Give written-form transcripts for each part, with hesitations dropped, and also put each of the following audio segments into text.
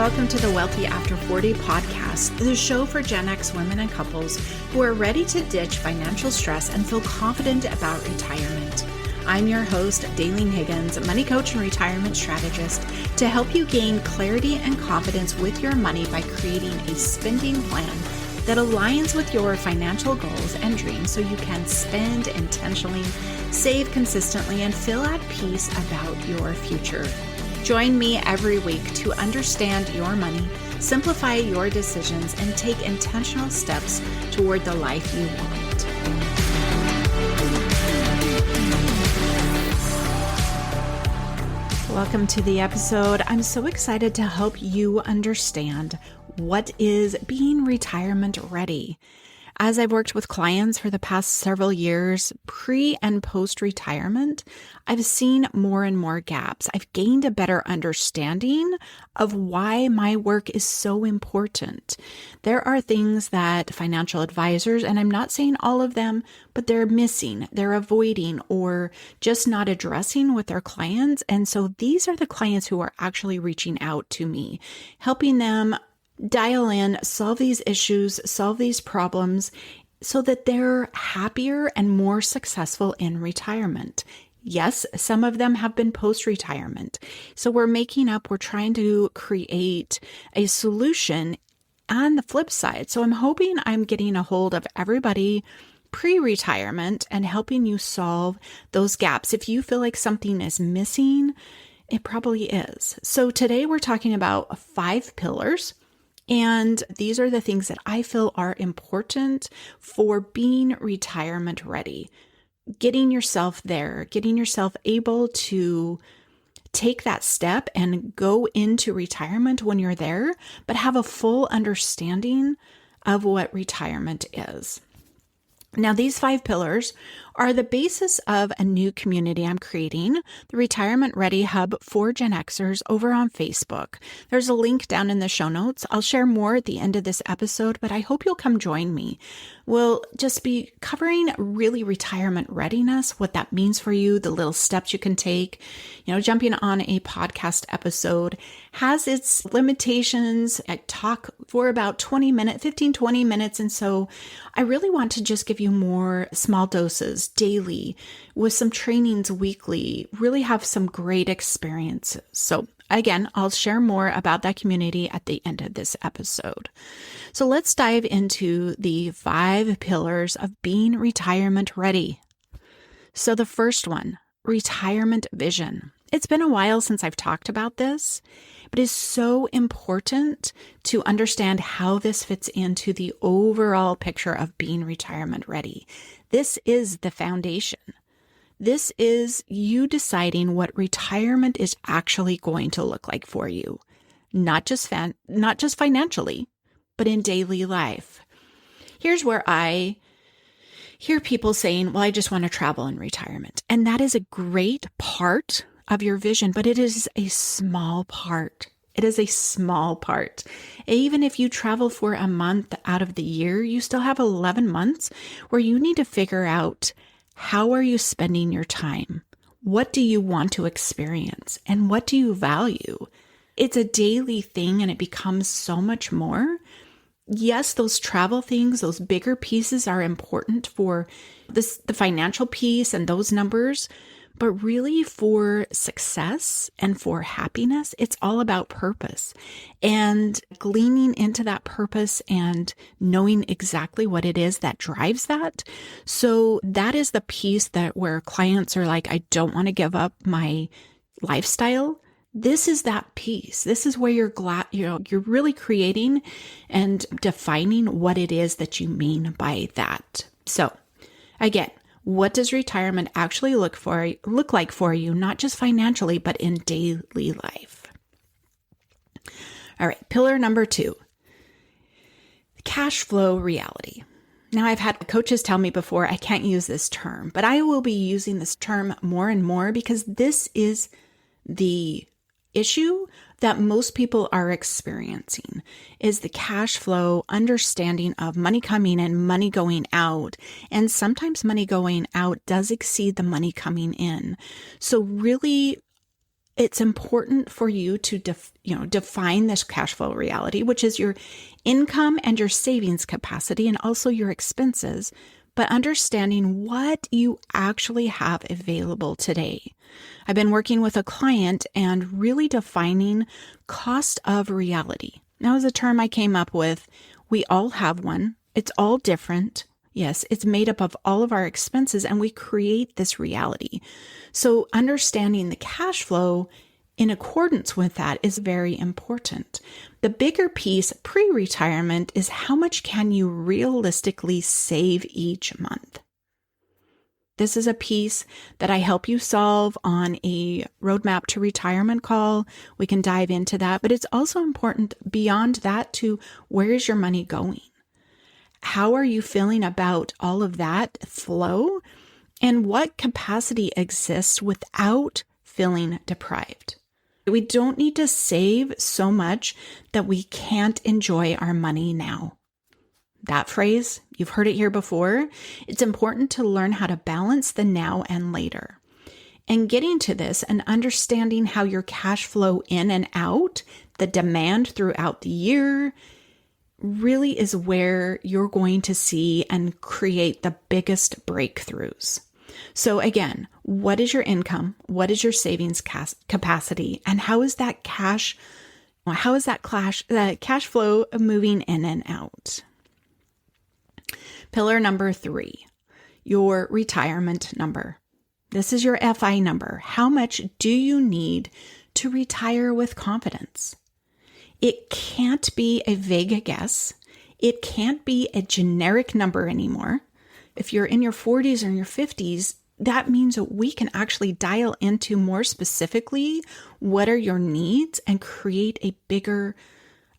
welcome to the Wealthy After 40 podcast, the show for Gen X women and couples who are ready to ditch financial stress and feel confident about retirement. I'm your host, Daleen Higgins, money coach and retirement strategist, to help you gain clarity and confidence with your money by creating a spending plan that aligns with your financial goals and dreams so you can spend intentionally, save consistently, and feel at peace about your future. Join me every week to understand your money, simplify your decisions, and take intentional steps toward the life you want. Welcome to the episode. I'm so excited to help you understand what is being retirement ready. As I've worked with clients for the past several years, pre and post retirement, I've seen more and more gaps. I've gained a better understanding of why my work is so important. There are things that financial advisors, and I'm not saying all of them, but they're missing, they're avoiding, or just not addressing with their clients. And so these are the clients who are actually reaching out to me, helping them dial in, solve these issues, solve these problems so that they're happier and more successful in retirement. Yes, some of them have been post-retirement. So we're trying to create a solution on the flip side. So I'm hoping I'm getting a hold of everybody pre-retirement and helping you solve those gaps. If you feel like something is missing, it probably is. So today we're talking about 5 pillars. And these are the things that I feel are important for being retirement ready. Getting yourself there, getting yourself able to take that step and go into retirement when you're there, but have a full understanding of what retirement is. Now, these 5 pillars are the basis of a new community I'm creating, the Retirement Ready Hub for Gen Xers over on Facebook. There's a link down in the show notes. I'll share more at the end of this episode, but I hope you'll come join me. We'll just be covering really retirement readiness, what that means for you, the little steps you can take. Jumping on a podcast episode has its limitations. I talk for about 20 minutes. And so I really want to just give you more small doses daily with some trainings weekly, really have some great experiences. So again, I'll share more about that community at the end of this episode. So let's dive into the 5 pillars of being retirement ready. So the first one, retirement vision. It's been a while since I've talked about this, but it's so important to understand how this fits into the overall picture of being retirement ready. This is the foundation. This is you deciding what retirement is actually going to look like for you, not just financially, but in daily life. Here's where I hear people saying, well, I just want to travel in retirement. And that is a great part of your vision, but it is a small part. It is a small part. Even if you travel for a month out of the year, you still have 11 months where you need to figure out, how are you spending your time? What do you want to experience? And what do you value? It's a daily thing and it becomes so much more. Yes, those travel things, those bigger pieces are important for the financial piece and those numbers. But really for success and for happiness, it's all about purpose and gleaning into that purpose and knowing exactly what it is that drives that. So that is the piece where clients are like, I don't want to give up my lifestyle. This is that piece. This is where you're really creating and defining what it is that you mean by that. So again, what does retirement actually look like for you, not just financially, but in daily life? All right, pillar number 2, cash flow reality. Now, I've had coaches tell me before I can't use this term, but I will be using this term more and more because this is the issue that most people are experiencing is the cash flow understanding of money coming in, money going out. And sometimes money going out does exceed the money coming in. So really It's important for you to define this cash flow reality, which is your income and your savings capacity and also your expenses, but understanding what you actually have available today. I've been working with a client and really defining cost of reality. That was a term I came up with. We all have one. It's all different. Yes, it's made up of all of our expenses, and we create this reality. So understanding the cash flow in accordance with that is very important. The bigger piece pre-retirement is how much can you realistically save each month? This is a piece that I help you solve on a roadmap to retirement call. We can dive into that, but it's also important beyond that to where is your money going? How are you feeling about all of that flow? And what capacity exists without feeling deprived? We don't need to save so much that we can't enjoy our money now. That phrase, you've heard it here before. It's important to learn how to balance the now and later. And getting to this and understanding how your cash flow in and out, the demand throughout the year, really is where you're going to see and create the biggest breakthroughs. So again, what is your income? What is your savings capacity? And how is that cash flow moving in and out? Pillar number 3, your retirement number. This is your FI number. How much do you need to retire with confidence? It can't be a vague guess. It can't be a generic number anymore. If you're in your 40s or in your 50s, that means that we can actually dial into more specifically what are your needs and create a bigger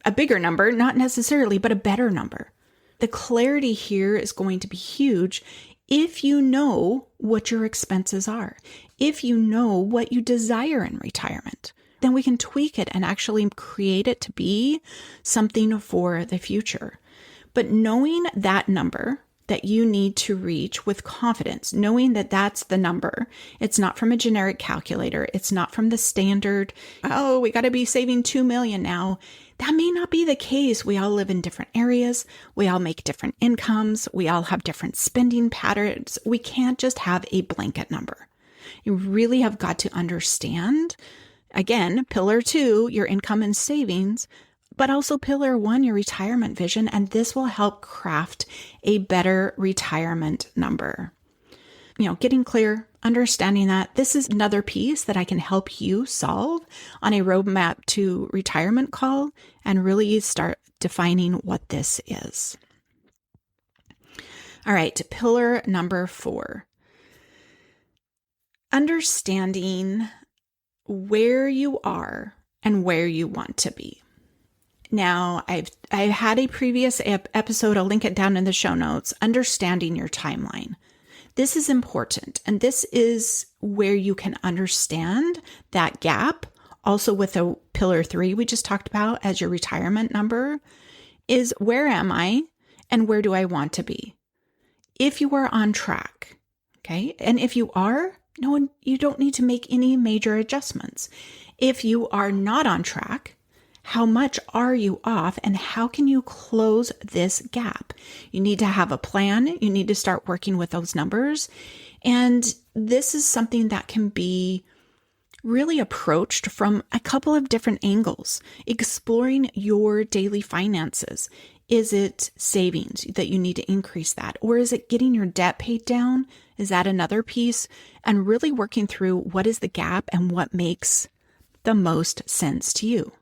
number, not necessarily, but a better number. The clarity here is going to be huge if you know what your expenses are, if you know what you desire in retirement. Then we can tweak it and actually create it to be something for the future. But knowing that number that you need to reach with confidence, knowing that that's the number, it's not from a generic calculator, it's not from the standard, we got to be saving $2 million now. That may not be the case. We all live in different areas. We all make different incomes. We all have different spending patterns. We can't just have a blanket number. You really have got to understand. Again, pillar 2, your income and savings, but also pillar 1, your retirement vision, and this will help craft a better retirement number. Getting clear, understanding that this is another piece that I can help you solve on a roadmap to retirement call and really start defining what this is. All right, pillar number 4, understanding where you are and where you want to be. Now, I've had a previous episode, I'll link it down in the show notes, understanding your timeline. This is important, and this is where you can understand that gap. Also with the pillar 3 we just talked about as your retirement number is where am I and where do I want to be? If you are on track, okay? And if you are, you don't need to make any major adjustments. If you are not on track, how much are you off and how can you close this gap? You need to have a plan. You need to start working with those numbers. And this is something that can be really approached from a couple of different angles, exploring your daily finances. Is it savings that you need to increase that? Or is it getting your debt paid down? Is that another piece? And really working through what is the gap and what makes the most sense to you.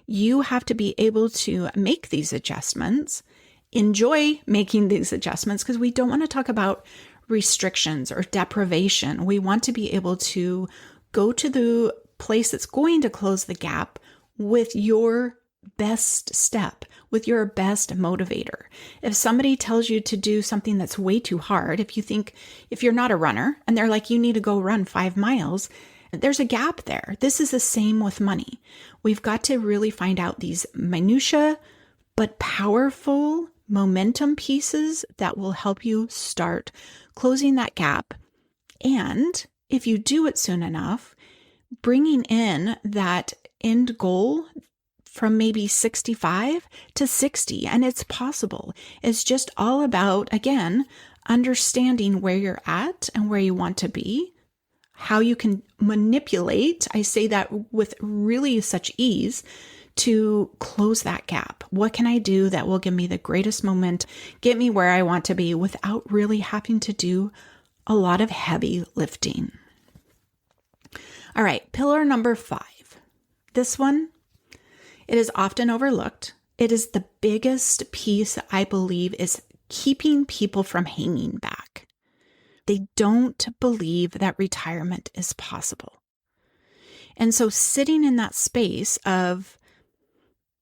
You have to be able to make these adjustments, enjoy making these adjustments, because we don't want to talk about restrictions or deprivation. We want to be able to go to the place that's going to close the gap with your best step, with your best motivator. If somebody tells you to do something that's way too hard, if you're not a runner and they're like, you need to go run 5 miles, there's a gap there. This is the same with money. We've got to really find out these minutia, but powerful momentum pieces that will help you start closing that gap. And if you do it soon enough, bringing in that end goal from maybe 65 to 60, and it's possible. It's just all about, again, understanding where you're at and where you want to be, how you can manipulate, I say that with really such ease, to close that gap. What can I do that will give me the greatest moment, get me where I want to be without really having to do a lot of heavy lifting? All right, pillar number 5. This one, it is often overlooked. It is the biggest piece, I believe, is keeping people from hanging back. They don't believe that retirement is possible. And so sitting in that space of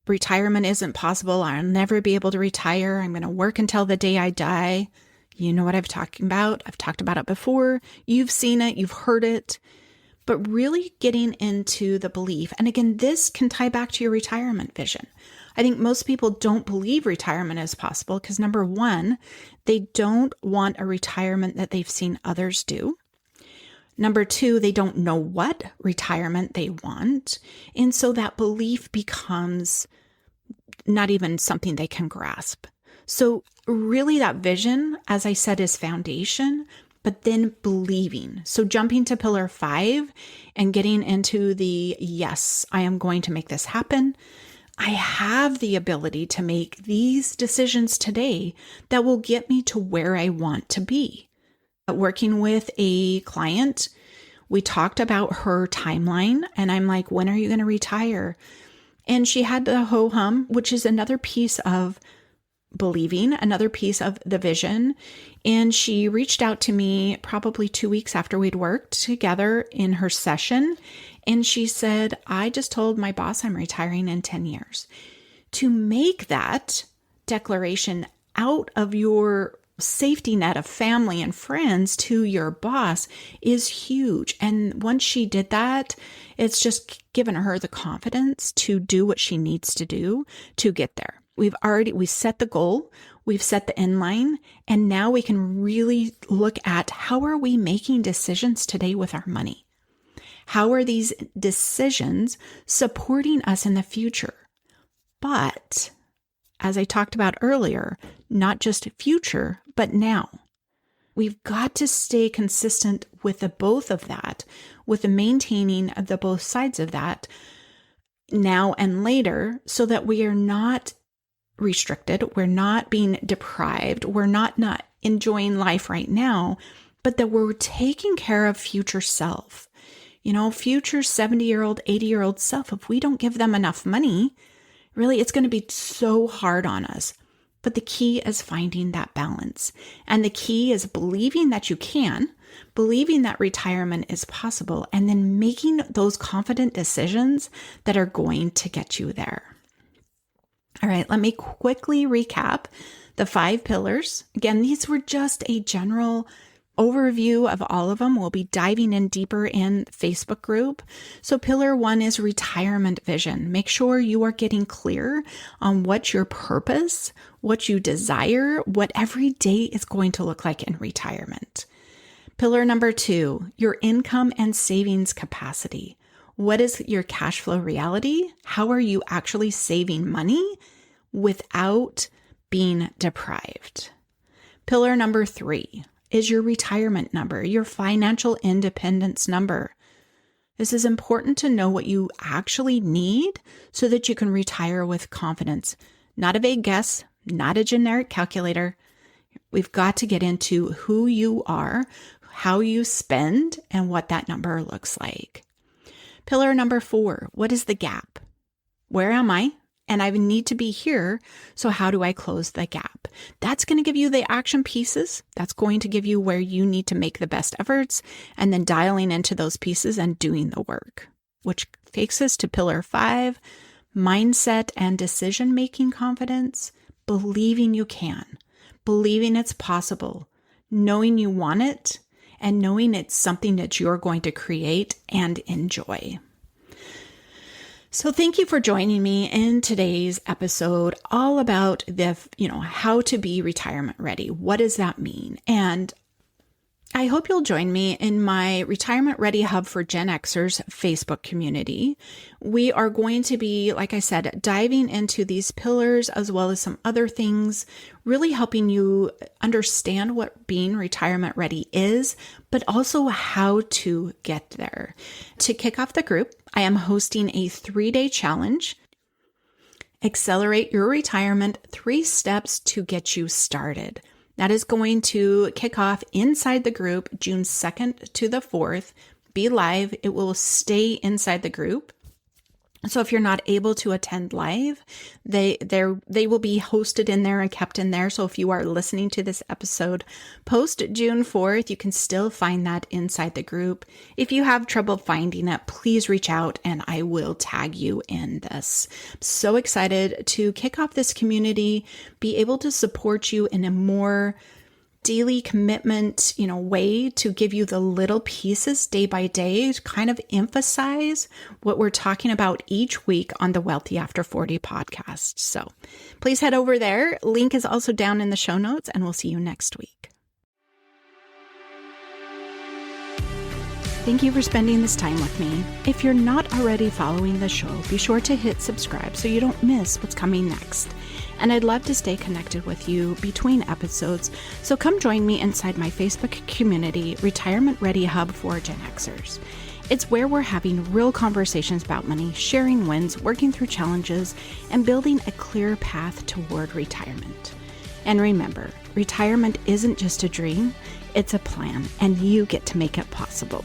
retirement isn't possible, I'll never be able to retire, I'm going to work until the day I die. You know what I'm talking about. I've talked about it before. You've seen it, you've heard it. But really getting into the belief, and again, this can tie back to your retirement vision. I think most people don't believe retirement is possible because, number one, they don't want a retirement that they've seen others do. Number two, they don't know what retirement they want. And so that belief becomes not even something they can grasp. So really that vision, as I said, is foundation, but then believing. So jumping to pillar 5 and getting into the, yes, I am going to make this happen. I have the ability to make these decisions today that will get me to where I want to be. Working with a client, we talked about her timeline, and I'm like, when are you going to retire? And she had the ho-hum, which is another piece of believing, another piece of the vision. And she reached out to me probably 2 weeks after we'd worked together in her session. And she said, I just told my boss I'm retiring in 10 years. To make that declaration out of your safety net of family and friends to your boss is huge. And once she did that, it's just given her the confidence to do what she needs to do to get there. We set the goal, we've set the end line, and now we can really look at how are we making decisions today with our money? How are these decisions supporting us in the future? But as I talked about earlier, not just future, but now. We've got to stay consistent with the both of that, with the maintaining of the both sides of that now and later, so that we are not restricted, we're not being deprived, we're not enjoying life right now, but that we're taking care of future self. Future 70-year-old, 80-year-old self, if we don't give them enough money, really, it's going to be so hard on us. But the key is finding that balance. And the key is believing that you can, believing that retirement is possible, and then making those confident decisions that are going to get you there. All right, let me quickly recap the 5 pillars. Again, these were just a general overview of all of them. We'll be diving in deeper in Facebook group. So pillar 1 is retirement vision. Make sure you are getting clear on what your purpose, what you desire, what every day is going to look like in retirement. Pillar number 2, your income and savings capacity. What is your cash flow reality? How are you actually saving money without being deprived? Pillar number 3 is your retirement number, your financial independence number. This is important to know what you actually need so that you can retire with confidence. Not a vague guess, not a generic calculator. We've got to get into who you are, how you spend, and what that number looks like. Pillar number 4, what is the gap? Where am I? And I need to be here. So how do I close the gap? That's going to give you the action pieces. That's going to give you where you need to make the best efforts, and then dialing into those pieces and doing the work, which takes us to pillar 5, mindset and decision-making confidence, believing you can, believing it's possible, knowing you want it, and knowing it's something that you're going to create and enjoy. So thank you for joining me in today's episode, all about how to be retirement ready. What does that mean? And I hope you'll join me in my Retirement Ready Hub for Gen Xers Facebook community. We are going to be, like I said, diving into these pillars as well as some other things, really helping you understand what being retirement ready is, but also how to get there. To kick off the group, I am hosting a 3-day challenge. Accelerate your retirement, 3 steps to get you started. That is going to kick off inside the group June 2nd to the 4th. Be live. It will stay inside the group. So if you're not able to attend live, they will be hosted in there and kept in there. So if you are listening to this episode post June 4th, you can still find that inside the group. If you have trouble finding it, please reach out and I will tag you in this. I'm so excited to kick off this community, be able to support you in a more daily commitment, way to give you the little pieces day by day to kind of emphasize what we're talking about each week on the Wealthy After 40 podcast. So please head over there. Link is also down in the show notes, and we'll see you next week. Thank you for spending this time with me. If you're not already following the show, be sure to hit subscribe so you don't miss what's coming next. And I'd love to stay connected with you between episodes, so come join me inside my Facebook community, Retirement Ready Hub for Gen Xers. It's where we're having real conversations about money, sharing wins, working through challenges, and building a clear path toward retirement. And remember, retirement isn't just a dream, it's a plan, and you get to make it possible.